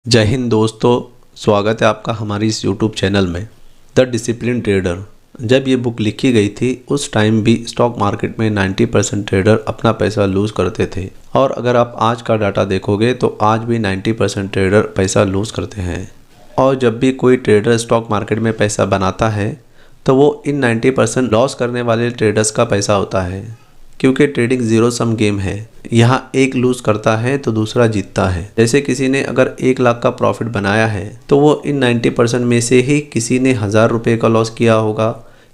जय हिंद दोस्तों, स्वागत है आपका हमारी इस YouTube चैनल में। The discipline trader. जब ये बुक लिखी गई थी उस टाइम भी स्टॉक मार्केट में 90% ट्रेडर अपना पैसा लूज़ करते थे, और अगर आप आज का डाटा देखोगे तो आज भी 90% ट्रेडर पैसा लूज़ करते हैं। और जब भी कोई ट्रेडर स्टॉक मार्केट में पैसा बनाता है तो वो इन 90% लॉस करने वाले ट्रेडर्स का पैसा होता है, क्योंकि ट्रेडिंग ज़ीरो सम गेम है। यहाँ एक लूज़ करता है तो दूसरा जीतता है। जैसे किसी ने अगर 1 लाख का प्रॉफिट बनाया है तो वो इन 90% में से ही किसी ने 1000 रुपये का लॉस किया होगा,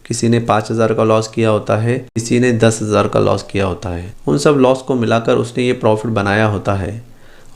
किसी ने 5000 का लॉस किया होता है, किसी ने 10,000 का लॉस किया होता है। उन सब लॉस को मिलाकर उसने ये प्रॉफिट बनाया होता है।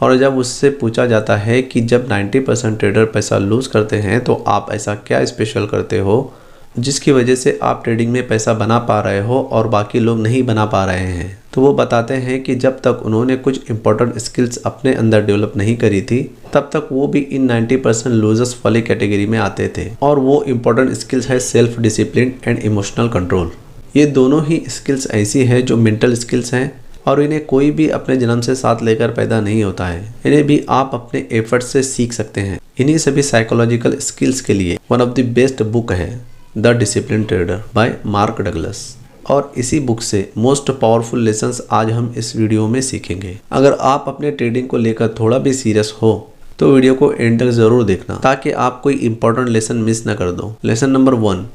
और जब उससे पूछा जाता है कि जब 90% ट्रेडर पैसा लूज़ करते हैं तो आप ऐसा क्या स्पेशल करते हो जिसकी वजह से आप ट्रेडिंग में पैसा बना पा रहे हो और बाकी लोग नहीं बना पा रहे हैं, तो वो बताते हैं कि जब तक उन्होंने कुछ इंपॉर्टेंट स्किल्स अपने अंदर डेवलप नहीं करी थी तब तक वो भी इन 90% लूजर्स वाली कैटेगरी में आते थे। और वो इंपॉर्टेंट स्किल्स है self discipline and emotional control. ये दोनों ही स्किल्स ऐसी है जो मेंटल स्किल्स हैं और इन्हें कोई भी अपने जन्म से साथ लेकर पैदा नहीं होता है। इन्हें भी आप अपने एफर्ट से सीख सकते हैं। इन्हीं सभी साइकोलॉजिकल स्किल्स के लिए one of the best book है the discipline trader by Mark Douglas. और इसी बुक से मोस्ट पावरफुल लेसन्स आज हम इस वीडियो में सीखेंगे। अगर आप अपने ट्रेडिंग को लेकर थोड़ा भी सीरियस हो तो वीडियो को एंड तक जरूर देखना ताकि आप कोई इंपॉर्टेंट लेसन मिस न कर दो। Lesson number 1,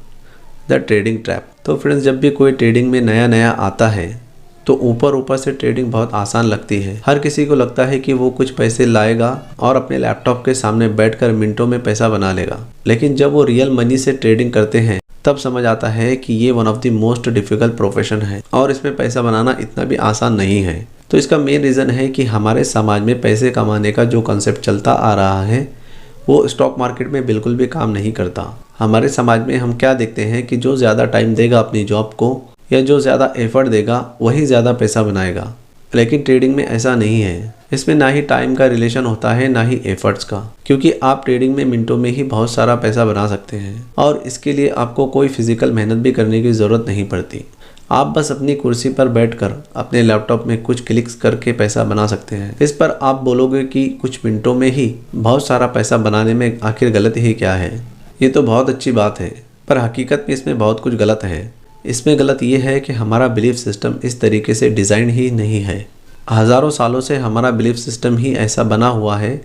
the trading trap. तो फ्रेंड्स, जब भी कोई ट्रेडिंग में नया आता है तो ऊपर से ट्रेडिंग बहुत आसान लगती है। हर किसी को लगता है कि वो कुछ पैसे लाएगा और अपने लैपटॉप के सामने बैठकर मिनटों में पैसा बना लेगा, लेकिन जब वो रियल मनी से ट्रेडिंग करते हैं तब समझ आता है कि ये one of the most difficult profession है और इसमें पैसा बनाना इतना भी आसान नहीं है। तो इसका मेन रीज़न है कि हमारे समाज में पैसे कमाने का जो कॉन्सेप्ट चलता आ रहा है वो स्टॉक मार्केट में बिल्कुल भी काम नहीं करता। हमारे समाज में हम क्या देखते हैं कि जो ज़्यादा टाइम देगा अपनी जॉब को या जो ज़्यादा एफर्ट देगा वही ज़्यादा पैसा बनाएगा, लेकिन ट्रेडिंग में ऐसा नहीं है। इसमें ना ही टाइम का रिलेशन होता है ना ही एफर्ट्स का, क्योंकि आप ट्रेडिंग में मिनटों में ही बहुत सारा पैसा बना सकते हैं और इसके लिए आपको कोई फिजिकल मेहनत भी करने की ज़रूरत नहीं पड़ती। आप बस अपनी कुर्सी पर बैठकर अपने लैपटॉप में कुछ क्लिक्स करके पैसा बना सकते हैं। इस पर आप बोलोगे कि कुछ मिनटों में ही बहुत सारा पैसा बनाने में आखिर गलत ही क्या है। ये तो बहुत अच्छी बात है, पर हकीकत में इसमें बहुत कुछ गलत है। इसमें गलत ये है कि हमारा बिलीफ सिस्टम इस तरीके से डिज़ाइन ही नहीं है। हज़ारों सालों से हमारा बिलीफ सिस्टम ही ऐसा बना हुआ है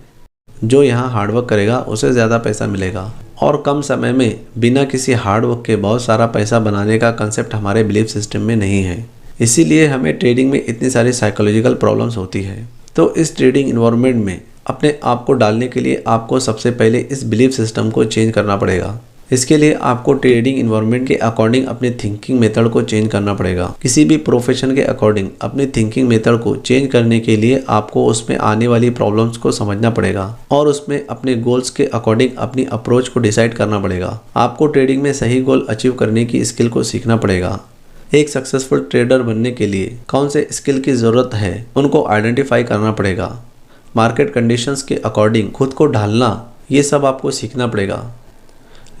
जो यहाँ हार्डवर्क करेगा उसे ज़्यादा पैसा मिलेगा, और कम समय में बिना किसी हार्डवर्क के बहुत सारा पैसा बनाने का कंसेप्ट हमारे बिलीफ सिस्टम में नहीं है। इसीलिए हमें ट्रेडिंग में इतनी सारी साइकोलॉजिकल प्रॉब्लम्स होती है। तो इस ट्रेडिंग इन्वायरमेंट में अपने आप को डालने के लिए आपको सबसे पहले इस बिलीफ सिस्टम को चेंज करना पड़ेगा। इसके लिए आपको ट्रेडिंग इन्वायरमेंट के अकॉर्डिंग अपने थिंकिंग मेथड को चेंज करना पड़ेगा। किसी भी प्रोफेशन के अकॉर्डिंग अपने थिंकिंग मेथड को चेंज करने के लिए आपको उसमें आने वाली प्रॉब्लम्स को समझना पड़ेगा और उसमें अपने गोल्स के अकॉर्डिंग अपनी अप्रोच को डिसाइड करना पड़ेगा। आपको ट्रेडिंग में सही गोल अचीव करने की स्किल को सीखना पड़ेगा। एक सक्सेसफुल ट्रेडर बनने के लिए कौन से स्किल की ज़रूरत है उनको आइडेंटिफाई करना पड़ेगा। मार्केट कंडीशंस के अकॉर्डिंग खुद को ढालना, ये सब आपको सीखना पड़ेगा।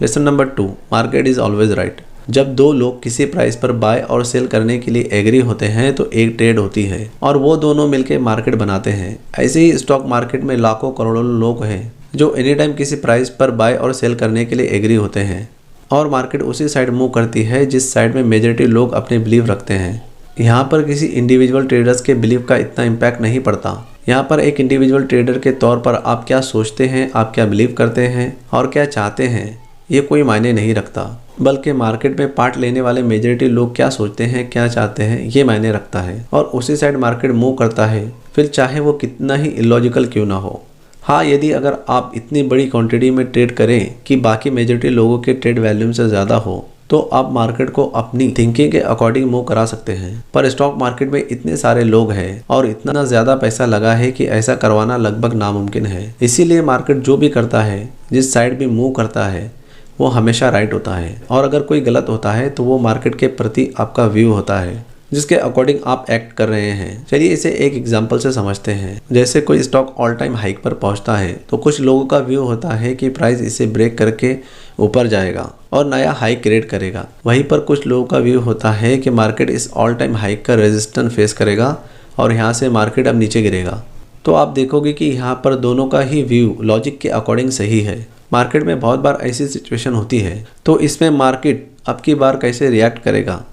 Lesson number 2, market is always right. जब दो लोग किसी प्राइस पर बाय और सेल करने के लिए एग्री होते हैं तो एक ट्रेड होती है और वो दोनों मिलकर मार्केट बनाते हैं। ऐसे ही स्टॉक मार्केट में लाखों करोड़ों लोग हैं जो एनी टाइम किसी प्राइस पर बाय और सेल करने के लिए एग्री होते हैं और मार्केट उसी साइड मूव करती है जिस साइड में मेजॉरिटी लोग अपने बिलीव रखते हैं। यहाँ पर किसी इंडिविजुअल ट्रेडर्स के बिलीव का इतना इम्पैक्ट नहीं पड़ता। यहाँ पर एक इंडिविजुअल ट्रेडर के तौर पर आप क्या सोचते हैं, आप क्या बिलीव करते हैं और क्या चाहते हैं, ये कोई मायने नहीं रखता, बल्कि मार्केट में पार्ट लेने वाले मेजॉरिटी लोग क्या सोचते हैं, क्या चाहते हैं, ये मायने रखता है और उसी साइड मार्केट मूव करता है, फिर चाहे वो कितना ही इलॉजिकल क्यों ना हो। हाँ, यदि अगर आप इतनी बड़ी क्वांटिटी में ट्रेड करें कि बाकी मेजॉरिटी लोगों के ट्रेड वॉल्यूम से ज़्यादा हो तो आप मार्केट को अपनी थिंकिंग के अकॉर्डिंग मूव करा सकते हैं। पर स्टॉक मार्केट में इतने सारे लोग हैं और इतना ज़्यादा पैसा लगा है कि ऐसा करवाना लगभग नामुमकिन है। इसीलिए मार्केट जो भी करता है, जिस साइड भी मूव करता है, वो हमेशा राइट होता है और अगर कोई गलत होता है तो वो मार्केट के प्रति आपका व्यू होता है जिसके अकॉर्डिंग आप एक्ट कर रहे हैं। चलिए इसे एक एग्जांपल से समझते हैं। जैसे कोई स्टॉक ऑल टाइम हाइक पर पहुंचता है तो कुछ लोगों का व्यू होता है कि प्राइस इसे ब्रेक करके ऊपर जाएगा और नया हाइक क्रिएट करेगा। वहीं पर कुछ लोगों का व्यू होता है कि मार्केट इस ऑल टाइम हाइक का रेजिस्टेंस फेस करेगा और यहाँ से मार्केट अब नीचे गिरेगा। तो आप देखोगे कि यहाँ पर दोनों का ही व्यू लॉजिक के अकॉर्डिंग सही है। मार्केट में बहुत बार ऐसी सिचुएशन होती है, तो इसमें मार्केट अब की बार कैसे रिएक्ट करेगा।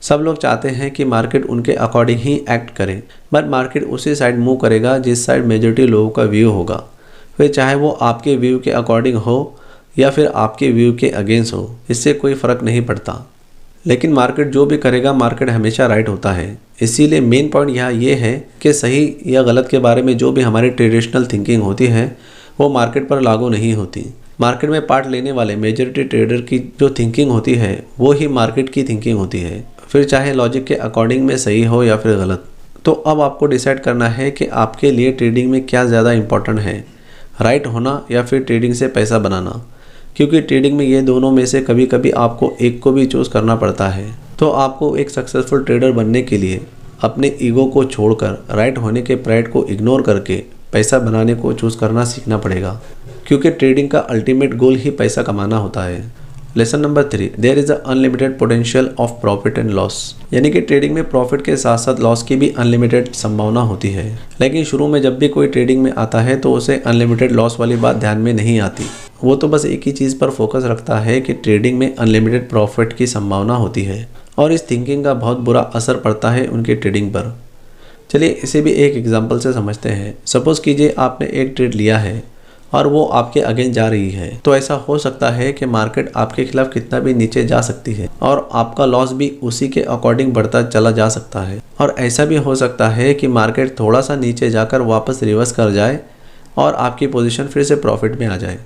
सब लोग चाहते हैं कि मार्केट उनके अकॉर्डिंग ही एक्ट करे, बट मार्केट उसी साइड मूव करेगा जिस साइड मेजॉरिटी लोगों का व्यू होगा, फिर चाहे वो आपके व्यू के अकॉर्डिंग हो या फिर आपके व्यू के अगेंस्ट हो, इससे कोई फ़र्क नहीं पड़ता। लेकिन मार्केट जो भी करेगा, मार्केट हमेशा राइट होता है। इसीलिए मेन पॉइंट यहाँ ये है कि सही या गलत के बारे में जो भी हमारी ट्रेडिशनल थिंकिंग होती है वो मार्केट पर लागू नहीं होती। मार्केट में पार्ट लेने वाले मेजॉरिटी ट्रेडर की जो थिंकिंग होती है वो ही मार्केट की थिंकिंग होती है, फिर चाहे लॉजिक के अकॉर्डिंग में सही हो या फिर गलत। तो अब आपको डिसाइड करना है कि आपके लिए ट्रेडिंग में क्या ज़्यादा इंपॉर्टेंट है, राइट होना या फिर ट्रेडिंग से पैसा बनाना, क्योंकि ट्रेडिंग में ये दोनों में से कभी कभी आपको एक को भी चूज़ करना पड़ता है। तो आपको एक सक्सेसफुल ट्रेडर बनने के लिए अपने ईगो को छोड़कर, राइट होने के प्राइड को इग्नोर करके पैसा बनाने को चूज़ करना सीखना पड़ेगा, क्योंकि ट्रेडिंग का अल्टीमेट गोल ही पैसा कमाना होता है। Lesson number 3, there is a unlimited potential of profit and loss. यानी कि ट्रेडिंग में प्रॉफिट के साथ साथ लॉस की भी अनलिमिटेड संभावना होती है। लेकिन शुरू में जब भी कोई ट्रेडिंग में आता है तो उसे अनलिमिटेड लॉस वाली बात ध्यान में नहीं आती। वो तो बस एक ही चीज़ पर फोकस रखता है कि ट्रेडिंग में अनलिमिटेड प्रॉफिट की संभावना होती है, और इस थिंकिंग का बहुत बुरा असर पड़ता है उनकी ट्रेडिंग पर। चलिए इसे भी एक एग्जाम्पल से समझते हैं। सपोज़ कीजिए आपने एक ट्रेड लिया है और वो आपके अगेंस्ट जा रही है, तो ऐसा हो सकता है कि मार्केट आपके खिलाफ कितना भी नीचे जा सकती है और आपका लॉस भी उसी के अकॉर्डिंग बढ़ता चला जा सकता है। और ऐसा भी हो सकता है कि मार्केट थोड़ा सा नीचे जाकर वापस रिवर्स कर जाए और आपकी पोजीशन फिर से प्रॉफिट में आ जाए।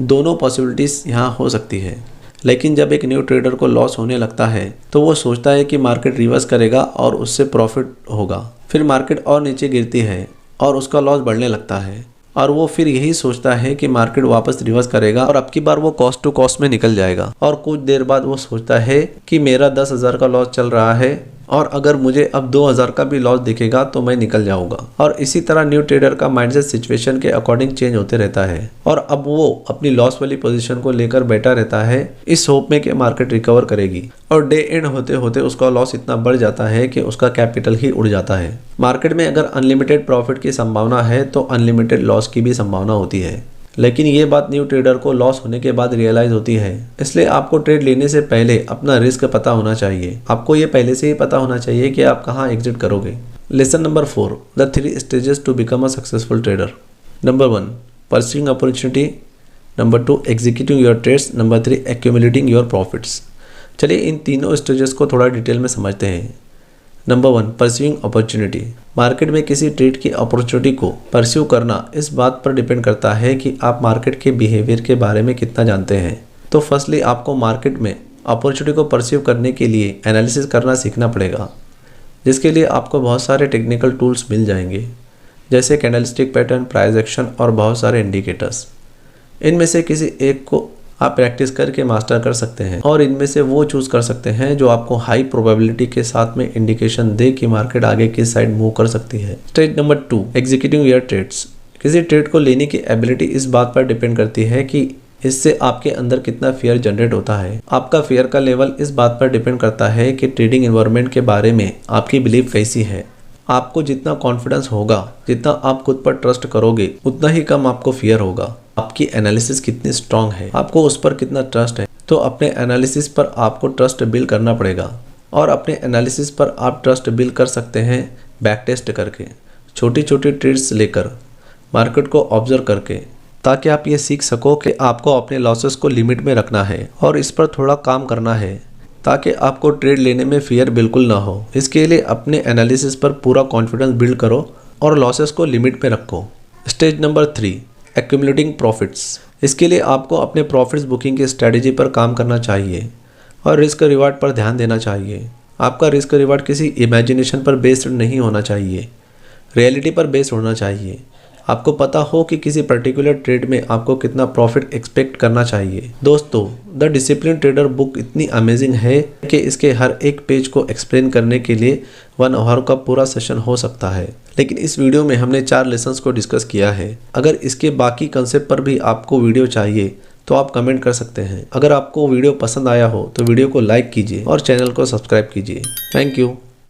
दोनों पॉसिबिलिटीज़ यहाँ हो सकती है। लेकिन जब एक न्यू ट्रेडर को लॉस होने लगता है तो वो सोचता है कि मार्केट रिवर्स करेगा और उससे प्रॉफिट होगा, फिर मार्केट और नीचे गिरती है और उसका लॉस बढ़ने लगता है, और वो फिर यही सोचता है कि मार्केट वापस रिवर्स करेगा और अब की बार वो कॉस्ट टू कॉस्ट में निकल जाएगा। और कुछ देर बाद वो सोचता है कि मेरा 10,000 का लॉस चल रहा है और अगर मुझे अब 2,000 का भी लॉस दिखेगा तो मैं निकल जाऊंगा। और इसी तरह न्यू ट्रेडर का माइंडसेट सिचुएशन के अकॉर्डिंग चेंज होते रहता है और अब वो अपनी लॉस वाली पोजीशन को लेकर बैठा रहता है इस होप में कि मार्केट रिकवर करेगी, और डे एंड होते होते उसका लॉस इतना बढ़ जाता है कि उसका कैपिटल ही उड़ जाता है। मार्केट में अगर अनलिमिटेड प्रॉफिट की संभावना है तो अनलिमिटेड लॉस की भी संभावना होती है, लेकिन ये बात न्यू ट्रेडर को लॉस होने के बाद रियलाइज होती है। इसलिए आपको ट्रेड लेने से पहले अपना रिस्क पता होना चाहिए। आपको ये पहले से ही पता होना चाहिए कि आप कहाँ एग्जिट करोगे। Lesson number 4, the 3 stages to become a successful trader. Number 1, pursuing opportunity. Number 2, executing your trades. Number 3, accumulating your profits. चलिए इन तीनों स्टेजेस को थोड़ा डिटेल में समझते हैं। Number 1, pursuing opportunity. मार्केट में किसी ट्रेड की अपॉर्चुनिटी को परस्यू करना इस बात पर डिपेंड करता है कि आप मार्केट के बिहेवियर के बारे में कितना जानते हैं। तो फर्स्टली आपको मार्केट में अपॉर्चुनिटी को परस्यू करने के लिए एनालिसिस करना सीखना पड़ेगा, जिसके लिए आपको बहुत सारे टेक्निकल टूल्स मिल जाएंगे, जैसे कैंडलस्टिक पैटर्न, प्राइस एक्शन और बहुत सारे इंडिकेटर्स। इनमें से किसी एक को आप प्रैक्टिस करके मास्टर कर सकते हैं और इनमें से वो चूज़ कर सकते हैं जो आपको हाई प्रोबेबिलिटी के साथ में इंडिकेशन दे कि मार्केट आगे किस साइड मूव कर सकती है। Stage number 2, executing your trades. किसी ट्रेड को लेने की एबिलिटी इस बात पर डिपेंड करती है कि इससे आपके अंदर कितना फियर जनरेट होता है। आपका फियर का लेवल इस बात पर डिपेंड करता है कि ट्रेडिंग एनवायरनमेंट के बारे में आपकी बिलीफ कैसी है। आपको जितना कॉन्फिडेंस होगा, जितना आप खुद पर ट्रस्ट करोगे, उतना ही कम आपको फियर होगा। आपकी एनालिसिस कितनी स्ट्रांग है, आपको उस पर कितना ट्रस्ट है, तो अपने एनालिसिस पर आपको ट्रस्ट बिल्ड करना पड़ेगा। और अपने एनालिसिस पर आप ट्रस्ट बिल्ड कर सकते हैं बैक टेस्ट करके, छोटी छोटी ट्रेड्स लेकर, मार्केट को ऑब्जर्व करके, ताकि आप ये सीख सको कि आपको अपने लॉसेस को लिमिट में रखना है और इस पर थोड़ा काम करना है ताकि आपको ट्रेड लेने में फियर बिल्कुल ना हो। इसके लिए अपने एनालिसिस पर पूरा कॉन्फिडेंस बिल्ड करो और लॉसेस को लिमिट में रखो। Stage number 3, accumulating profits. इसके लिए आपको अपने प्रॉफिट्स बुकिंग की स्ट्रेटजी पर काम करना चाहिए और रिस्क रिवार्ड पर ध्यान देना चाहिए। आपका रिस्क रिवार्ड किसी इमेजिनेशन पर बेस्ड नहीं होना चाहिए, रियलिटी पर बेस्ड होना चाहिए। आपको पता हो कि किसी पर्टिकुलर ट्रेड में आपको कितना प्रॉफिट एक्सपेक्ट करना चाहिए। दोस्तों, द डिसिप्लिन ट्रेडर बुक इतनी अमेजिंग है कि इसके हर एक पेज को एक्सप्लेन करने के लिए 1 आवर का पूरा सेशन हो सकता है, लेकिन इस वीडियो में हमने 4 लेसन्स को डिस्कस किया है। अगर इसके बाकी कंसेप्ट पर भी आपको वीडियो चाहिए तो आप कमेंट कर सकते हैं। अगर आपको वीडियो पसंद आया हो तो वीडियो को लाइक कीजिए और चैनल को सब्सक्राइब कीजिए। Thank you.